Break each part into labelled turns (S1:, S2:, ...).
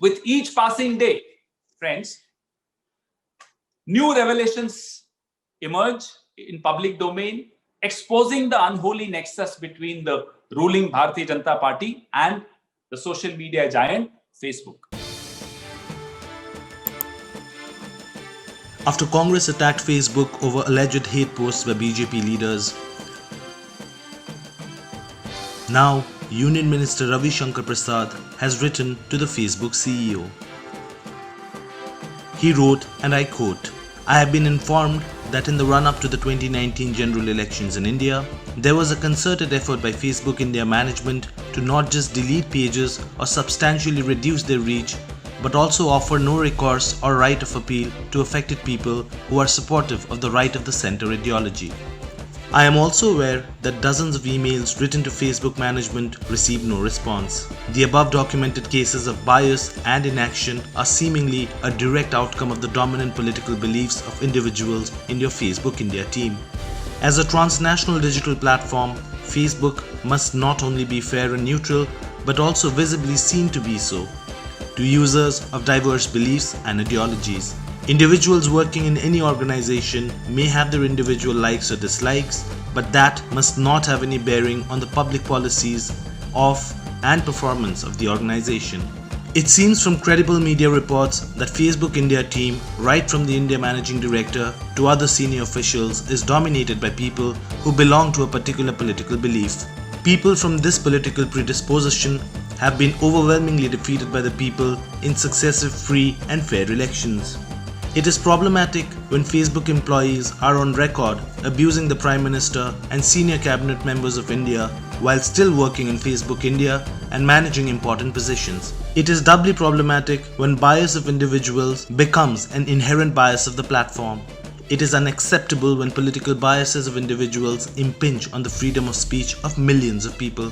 S1: With each passing day, friends, new revelations emerge in public domain, exposing the unholy nexus between the ruling Bharatiya Janata Party and the social media giant Facebook.
S2: After Congress attacked Facebook over alleged hate posts by BJP leaders, now Union Minister Ravi Shankar Prasad has written to the Facebook CEO. He wrote, and I quote, "I have been informed that in the run-up to the 2019 general elections in India, there was a concerted effort by Facebook India management to not just delete pages or substantially reduce their reach, but also offer no recourse or right of appeal to affected people who are supportive of the right of the center ideology. I am also aware that dozens of emails written to Facebook management received no response. The above documented cases of bias and inaction are seemingly a direct outcome of the dominant political beliefs of individuals in your Facebook India team. As a transnational digital platform, Facebook must not only be fair and neutral, but also visibly seen to be so to users of diverse beliefs and ideologies. Individuals working in any organization may have their individual likes or dislikes, but that must not have any bearing on the public policies of and performance of the organization. It seems from credible media reports that Facebook India team, right from the India Managing Director to other senior officials, is dominated by people who belong to a particular political belief. People from this political predisposition have been overwhelmingly defeated by the people in successive free and fair elections. It is problematic when Facebook employees are on record abusing the Prime Minister and senior cabinet members of India while still working in Facebook India and managing important positions. It is doubly problematic when bias of individuals becomes an inherent bias of the platform. It is unacceptable when political biases of individuals impinge on the freedom of speech of millions of people.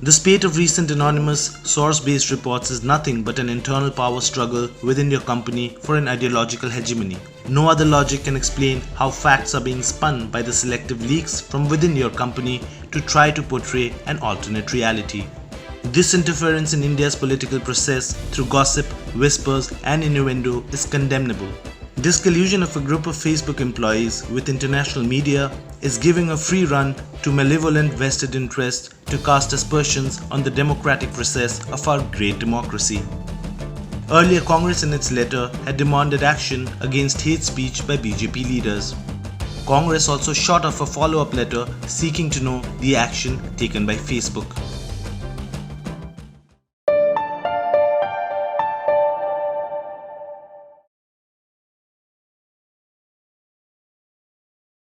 S2: The spate of recent anonymous, source-based reports is nothing but an internal power struggle within your company for an ideological hegemony. No other logic can explain how facts are being spun by the selective leaks from within your company to try to portray an alternate reality. This interference in India's political process through gossip, whispers, and innuendo is condemnable. This collusion of a group of Facebook employees with international media is giving a free run to malevolent vested interests to cast aspersions on the democratic process of our great democracy. Earlier, Congress in its letter had demanded action against hate speech by BJP leaders. Congress also shot off a follow-up letter seeking to know the action taken by Facebook.